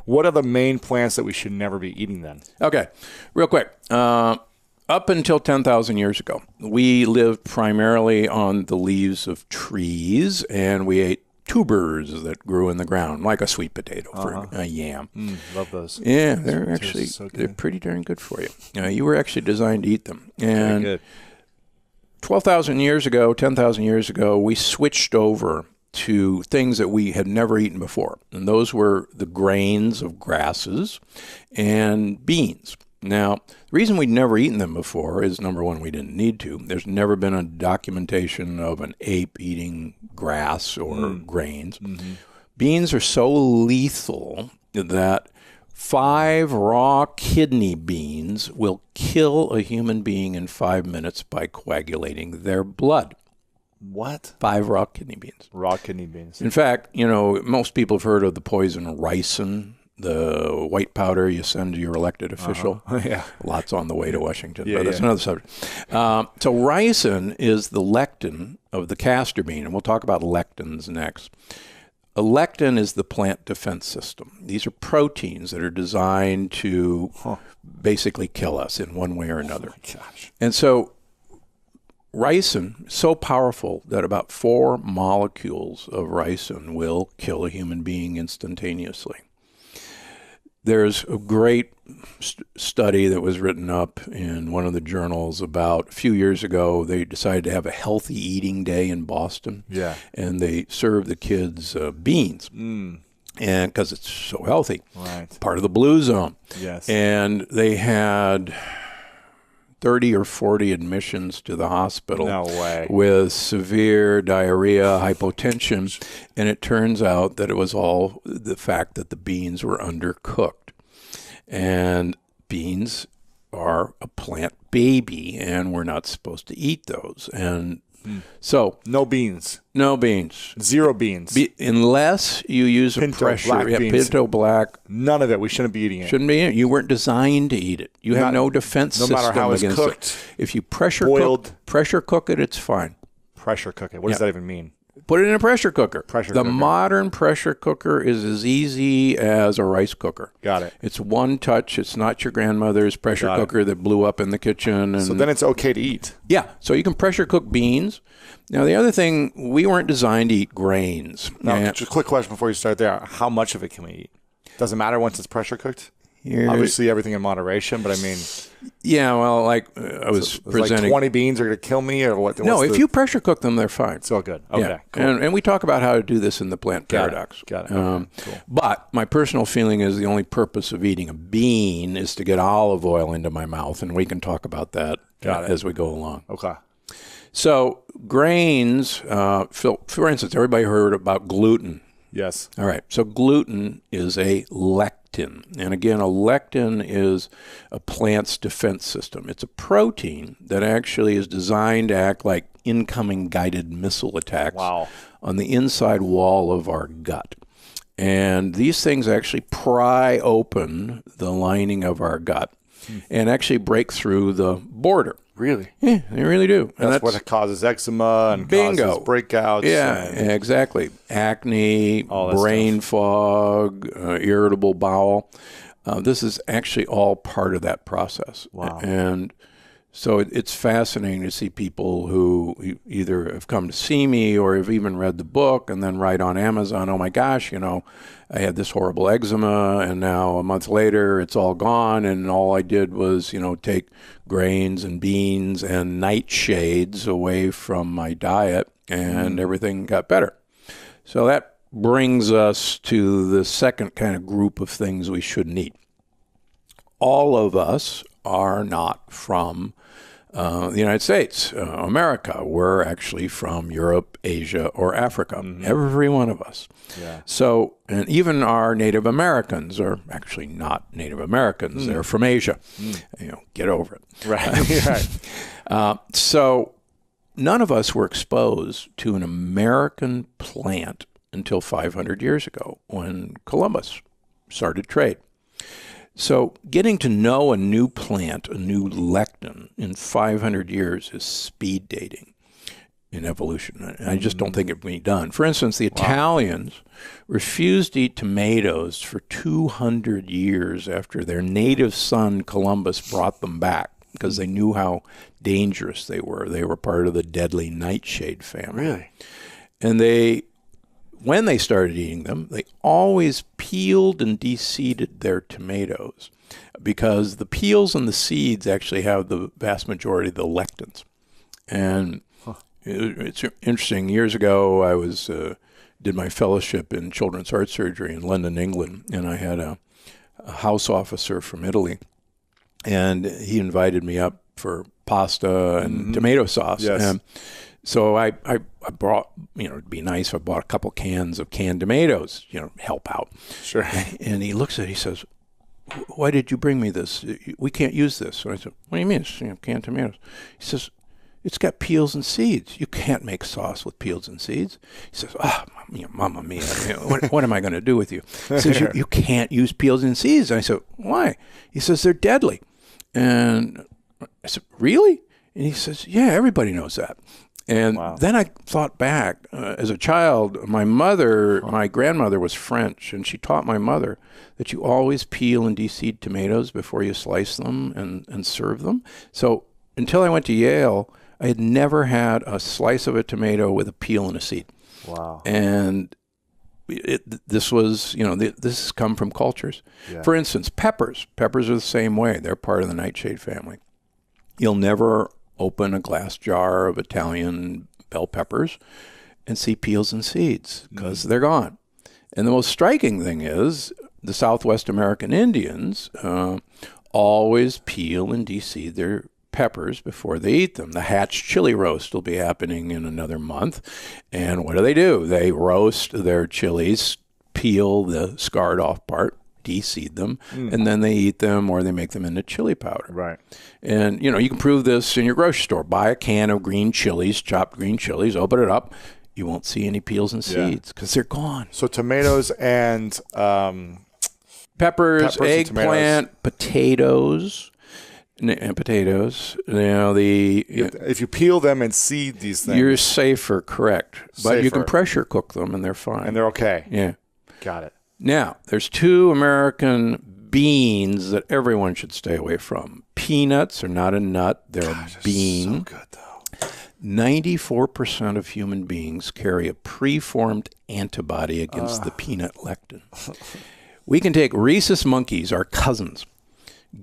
What are the main plants that we should never be eating then? Okay, real quick. Up until 10,000 years ago, we lived primarily on the leaves of trees, and we ate tubers that grew in the ground, like a sweet potato for a yam. Love those. Yeah, they're pretty darn good for you. You were actually designed to eat them. And Very good. 12,000 years ago, 10,000 years ago, we switched over to things that we had never eaten before. And those were the grains of grasses and beans. Now, the reason we'd never eaten them before is, number one, we didn't need to. There's never been a documentation of an ape eating grass or grains. Beans are so lethal that 5 raw kidney beans will kill a human being in 5 minutes by coagulating their blood. What? 5 raw kidney beans. Raw kidney beans. In fact, most people have heard of the poison ricin, the white powder you send to your elected official. Yeah. Lots on the way to Washington, Yeah, but that's another subject. So ricin is the lectin of the castor bean, and we'll talk about lectins next. A lectin is the plant defense system. These are proteins that are designed to basically kill us in one way or another. Oh my gosh. And so ricin is so powerful that about 4 molecules of ricin will kill a human being instantaneously. There's a great study that was written up in one of the journals about a few years ago. They decided to have a healthy eating day in Boston. Yeah. And they served the kids beans. And because it's so healthy. Right. Part of the blue zone. Yes. And they had 30 or 40 admissions to the hospital. No way. With severe diarrhea, hypotension, and it turns out that it was all the fact that the beans were undercooked. And beans are a plant baby, and we're not supposed to eat those. And so no beans. No beans. 0 beans. Unless you use a pressure. Black beans. Pinto black. None of it. We shouldn't be eating it. Shouldn't be eating it. You weren't designed to eat it. You have no defense system against it. No matter how it's cooked. If you pressure cook it, it's fine. Pressure cook it. What does that even mean? Put it in a pressure cooker. The modern pressure cooker is as easy as a rice cooker. Got it. It's one touch. It's not your grandmother's pressure cooker that blew up in the kitchen. And so then it's okay to eat. Yeah. So you can pressure cook beans. Now, the other thing, we weren't designed to eat grains. Now, just a quick question before you start there. How much of it can we eat? Does it matter once it's pressure cooked? Obviously, everything in moderation, but I mean... Yeah, well, like I was presenting... Like 20 beans are going to kill me, or what? No, if you pressure cook them, they're fine. It's all good. Okay, yeah. cool. And we talk about how to do this in the plant paradox. Got it. Okay, cool. But my personal feeling is the only purpose of eating a bean is to get olive oil into my mouth, and we can talk about that as we go along. Okay. So grains, for instance, everybody heard about gluten. Yes. All right. So gluten is a lectin. And again, a lectin is a plant's defense system. It's a protein that actually is designed to act like incoming guided missile attacks on the inside wall of our gut. And these things actually pry open the lining of our gut and actually break through the border. Really? Yeah, they really do. And that's what causes eczema and causes breakouts. Yeah, exactly. Acne, brain fog, irritable bowel. This is actually all part of that process. Wow. And so it's fascinating to see people who either have come to see me or have even read the book and then write on Amazon, oh my gosh, I had this horrible eczema and now a month later it's all gone and all I did was, take grains and beans and nightshades away from my diet and everything got better. So that brings us to the second kind of group of things we shouldn't eat. All of us are not from the United States, America. We're actually from Europe, Asia, or Africa. Every one of us. Yeah. So, and even our Native Americans are actually not Native Americans. They're from Asia. Get over it. Right. So none of us were exposed to an American plant until 500 years ago when Columbus started trade. So getting to know a new plant, a new lectin, in 500 years is speed dating. in evolution. I just don't think it can be done. For instance, the Italians refused to eat tomatoes for 200 years after their native son Columbus brought them back because they knew how dangerous they were. They were part of the deadly nightshade family. Really? And when they started eating them, they always peeled and de-seeded their tomatoes because the peels and the seeds actually have the vast majority of the lectins. And it's interesting. Years ago, I did my fellowship in children's heart surgery in London, England, and I had a house officer from Italy, and he invited me up for pasta and tomato sauce. Yes. And so I brought, it'd be nice if I bought a couple cans of canned tomatoes, help out. Sure. And he looks at it, he says, "Why did you bring me this? We can't use this." And I said, "What do you mean it's canned tomatoes?" He says, "It's got peels and seeds. You can't make sauce with peels and seeds." He says, "Mamma mia, what am I going to do with you?" He says, you can't use peels and seeds. And I said, "Why?" He says, "They're deadly." And I said, "Really?" And he says, "Yeah, everybody knows that." And then I thought back. As a child, my grandmother was French, and she taught my mother that you always peel and de-seed tomatoes before you slice them and serve them. So until I went to Yale, I had never had a slice of a tomato with a peel and a seed. Wow. And this was, this has come from cultures. Yeah. For instance, peppers. Peppers are the same way. They're part of the nightshade family. You'll never open a glass jar of Italian bell peppers and see peels and seeds because they're gone. And the most striking thing is the Southwest American Indians always peel and de-seed their peppers before they eat them. The hatch chili roast will be happening in another month. And what do? They roast their chilies, peel the scarred off part, de-seed them, and then they eat them or they make them into chili powder. Right. And, you can prove this in your grocery store. Buy a can of green chilies, chopped green chilies, open it up. You won't see any peels and seeds because they're gone. So tomatoes and peppers, eggplant, potatoes. And potatoes, if you peel them and seed these things, you're safer, correct. But you can pressure cook them and they're fine. And they're okay. Yeah. Got it. Now, there's two American beans that everyone should stay away from. Peanuts are not a nut, they're a bean. So good, though. 94% of human beings carry a preformed antibody against the peanut lectin. We can take rhesus monkeys, our cousins,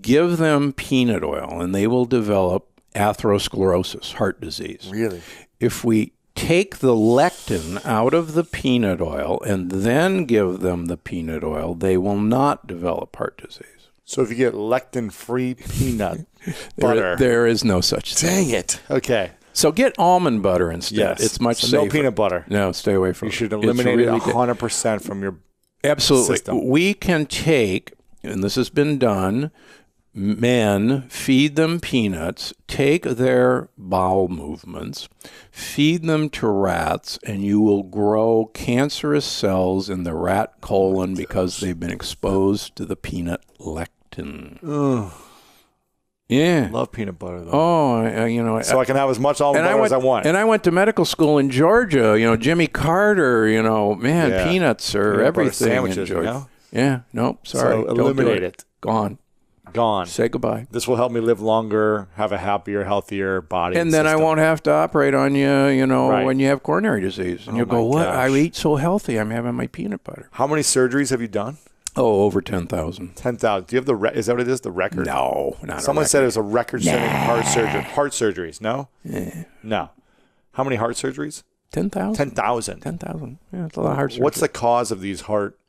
give them peanut oil, and they will develop atherosclerosis, heart disease. Really? If we take the lectin out of the peanut oil and then give them the peanut oil, they will not develop heart disease. So if you get lectin-free peanut butter. There is no such thing. Dang it. Okay. So get almond butter instead. Yes. It's much so safer. No peanut butter. No, stay away from it. You should eliminate really it 100% from your Absolutely. system. We can take, and this has been done, men, feed them peanuts, take their bowel movements, feed them to rats, and you will grow cancerous cells in the rat colon because they've been exposed to the peanut lectin. Ugh. Yeah. Love peanut butter, though. Oh, so I can have as much almond butter as I want. And I went to medical school in Georgia. Jimmy Carter, peanuts are peanut everything sandwiches, in Georgia. Yeah, nope, sorry. So eliminate it. Gone. Say goodbye. This will help me live longer, have a happier, healthier body. And then system. I won't have to operate on you, Right. when you have coronary disease. And you'll go, what? gosh. I eat so healthy. I'm having my peanut butter. How many surgeries have you done? Oh, over 10,000. 10,000. Do you have is that what it is, the record? No, not Someone a said it was a record-setting heart surgeries. No? Yeah. No. How many heart surgeries? 10,000. 10,000. 10,000. Yeah, it's a lot of heart surgery. What's the cause of these heart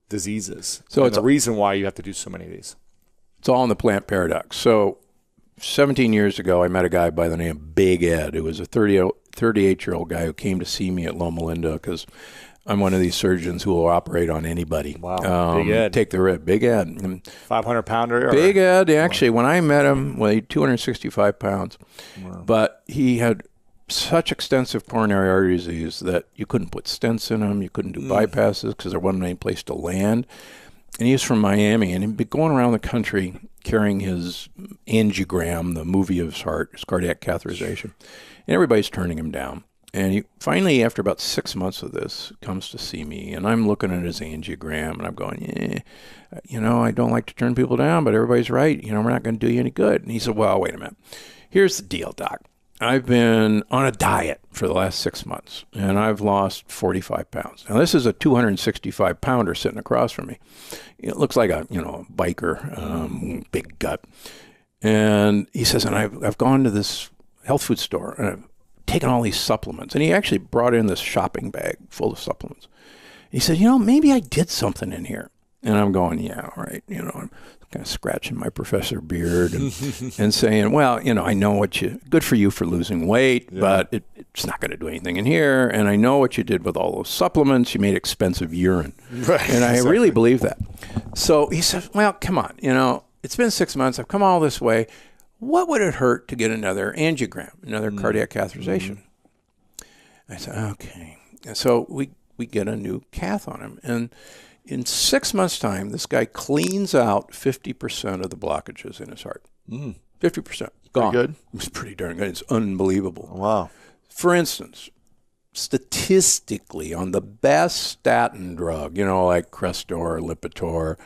diseases? So it's the reason why you have to do so many of these. It's all in the plant paradox. So 17 years ago, I met a guy by the name of Big Ed, who was a 38-year-old guy who came to see me at Loma Linda because I'm one of these surgeons who will operate on anybody. Wow. Big Ed. Take the rip. Big Ed. 500-pounder? Big Ed, actually, when I met him, weighed 265 pounds. Wow. But he had such extensive coronary artery disease that you couldn't put stents in him. You couldn't do bypasses because there wasn't any place to land. And he was from Miami, and he'd been going around the country carrying his angiogram, the movie of his heart, his cardiac catheterization. And everybody's turning him down. And he finally, after about 6 months of this, comes to see me, and I'm looking at his angiogram, and I'm going, I don't like to turn people down, but everybody's right. We're not going to do you any good. And he said, well, wait a minute. Here's the deal, Doc. I've been on a diet for the last 6 months, and I've lost 45 pounds. Now, this is a 265-pounder sitting across from me. It looks like a biker, big gut. And he says, and I've gone to this health food store, and I've taken all these supplements. And he actually brought in this shopping bag full of supplements. He said, maybe I did something in here. And I'm going, yeah, all right. I'm kind of scratching my professor beard and saying, well, I know good for you for losing weight, but it's not going to do anything in here. And I know what you did with all those supplements. You made expensive urine. Right, and I really believe that. So he said, well, come on, it's been 6 months. I've come all this way. What would it hurt to get another angiogram, another cardiac catheterization? I said, okay. And so we get a new cath on him. And in 6 months' time, this guy cleans out 50% of the blockages in his heart. 50%. Gone. Pretty good. It's pretty darn good. It's unbelievable. Wow. For instance, statistically, on the best statin drug, like Crestor or Lipitor,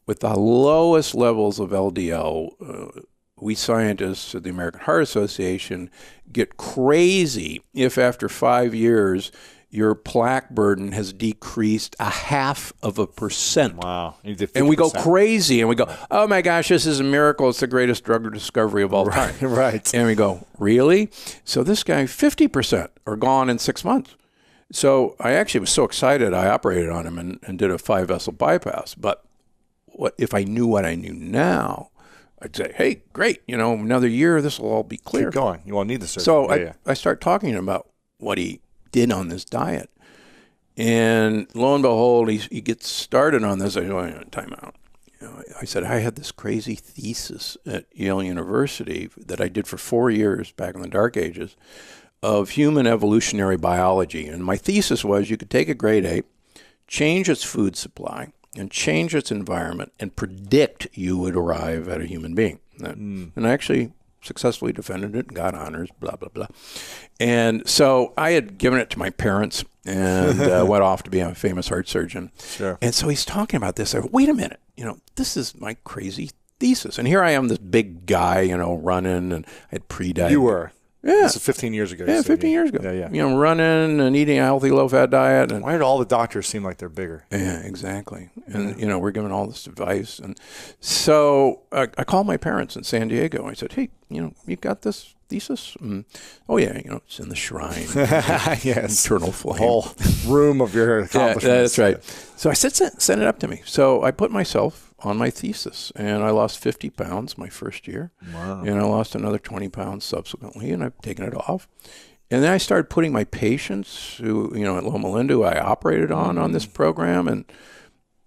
with the lowest levels of LDL, we scientists at the American Heart Association get crazy if after 5 years your plaque burden has decreased 0.5%. Wow. And we go crazy and we go, oh my gosh, this is a miracle. It's the greatest drug discovery of all time. Right. And we go, really? So this guy, 50% are gone in 6 months. So I actually was so excited I operated on him and did a 5-vessel bypass. But if I knew what I knew now, I'd say, hey, great, another year, this will all be clear. Keep going. You won't need the surgery. So I start talking about what he did on this diet. And lo and behold, he gets started on this. I go, time out. I said, I had this crazy thesis at Yale University that I did for 4 years back in the dark ages of human evolutionary biology. And my thesis was you could take a great ape, change its food supply, and change its environment and predict you would arrive at a human being. And I actually successfully defended it and got honors, blah, blah, blah. And so I had given it to my parents and went off to be a famous heart surgeon. Sure. And so he's talking about this. I go, wait a minute, this is my crazy thesis. And here I am, this big guy, running, and I had pre-diabetes. You were. Yeah. This is 15 years ago. Yeah, 15 years ago. Yeah. Running and eating a healthy, low-fat diet. And why did all the doctors seem like they're bigger? Yeah, exactly. And, we're given all this advice. And so I called my parents in San Diego. I said, hey, you got this thesis? Oh, yeah, it's in the shrine. Yes. Eternal flame. The whole room of your accomplishments. Yeah, that's right. So I said, send it up to me. So I put myself on my thesis, and I lost 50 pounds my first year. Wow. And I lost another 20 pounds subsequently, and I've taken it off. And then I started putting my patients who, at Loma Linda, who I operated on this program, and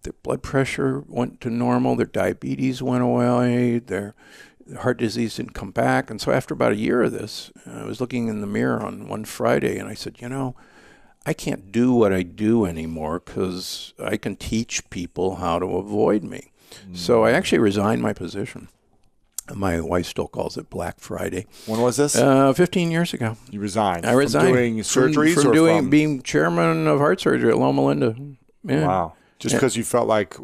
their blood pressure went to normal, their diabetes went away, their heart disease didn't come back. And so after about a year of this, I was looking in the mirror on one Friday, and I said, I can't do what I do anymore because I can teach people how to avoid me. So I actually resigned my position. My wife still calls it Black Friday. When was this? 15 years ago. You resigned? I resigned. From doing surgeries from being chairman of heart surgery at Loma Linda. Yeah. Wow. Just because you felt like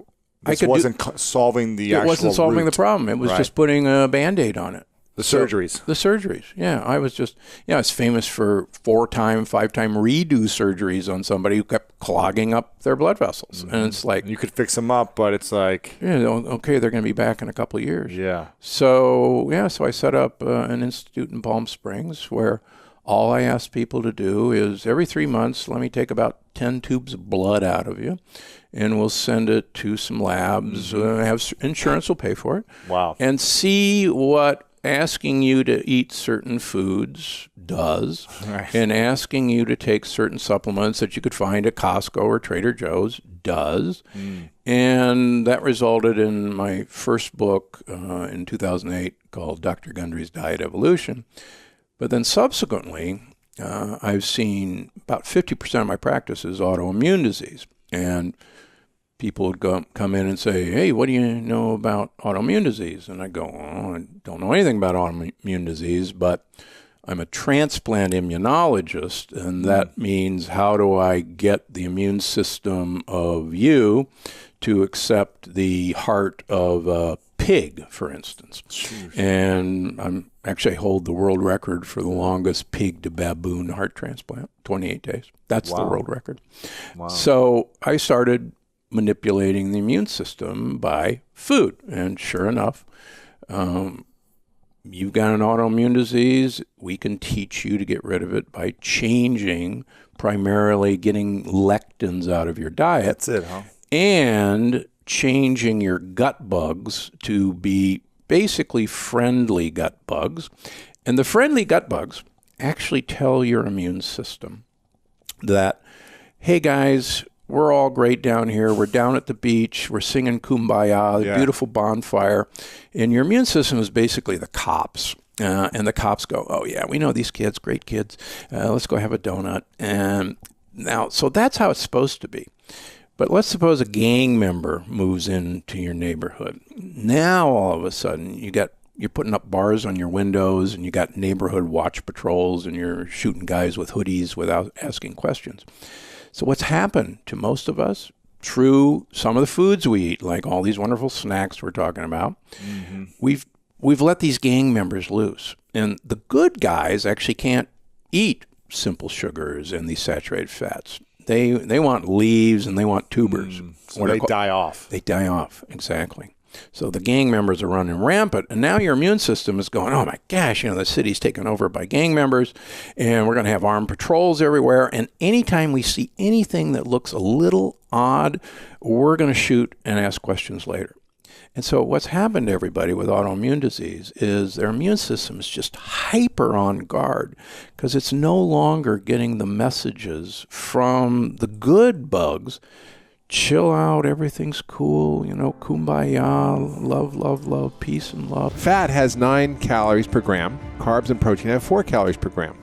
this wasn't solving the actual It wasn't solving root. the problem. It was just putting a Band-Aid on it. The surgeries. The surgeries, yeah. I was just, it's famous for 4-time, 5-time redo surgeries on somebody who kept clogging up their blood vessels. And it's like... You could fix them up, but it's like... Yeah, okay, they're going to be back in a couple of years. Yeah. So I set up an institute in Palm Springs where all I ask people to do is every 3 months, let me take about 10 tubes of blood out of you, and we'll send it to some labs. Insurance will pay for it. Wow. And see what asking you to eat certain foods does, and asking you to take certain supplements that you could find at Costco or Trader Joe's does. And that resulted in my first book in 2008 called Dr. Gundry's Diet Evolution. But then subsequently, I've seen about 50% of my practice is autoimmune disease. And people would come in and say, hey, what do you know about autoimmune disease? And I go, I don't know anything about autoimmune disease, but I'm a transplant immunologist, and that means how do I get the immune system of you to accept the heart of a pig, for instance. Sure. And I hold the world record for the longest pig to baboon heart transplant, 28 days. That's the world record. Wow. So I started manipulating the immune system by food, and sure enough, you've got an autoimmune disease, we can teach you to get rid of it by changing, primarily getting lectins out of your diet. That's it, huh? And changing your gut bugs to be basically friendly gut bugs. And the friendly gut bugs actually tell your immune system that, hey guys, we're all great down here. We're down at the beach. We're singing Kumbaya, the beautiful bonfire. And your immune system is basically the cops. And the cops go, oh, yeah, we know these kids, great kids. Let's go have a donut. And now, so that's how it's supposed to be. But let's suppose a gang member moves into your neighborhood. Now, all of a sudden, you're putting up bars on your windows, and you got neighborhood watch patrols, and you're shooting guys with hoodies without asking questions. So what's happened to most of us, through some of the foods we eat, like all these wonderful snacks we're talking about, we've let these gang members loose. And the good guys actually can't eat simple sugars and these saturated fats. They want leaves and they want tubers. So they die off. They die off, exactly. So the gang members are running rampant, and now your immune system is going, oh my gosh, the city's taken over by gang members, and we're going to have armed patrols everywhere, and anytime we see anything that looks a little odd, we're going to shoot and ask questions later. And so what's happened to everybody with autoimmune disease is their immune system is just hyper on guard because it's no longer getting the messages from the good bugs. Chill out, everything's cool, kumbaya, love, love, love, peace and love. Fat has 9 calories per gram. Carbs and protein have 4 calories per gram.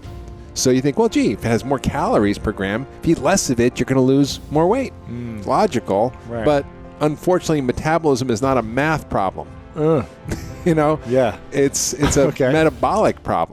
So you think, well, gee, if it has more calories per gram, if you eat less of it, you're going to lose more weight. Logical, right. But unfortunately, metabolism is not a math problem. Yeah. It's a metabolic problem.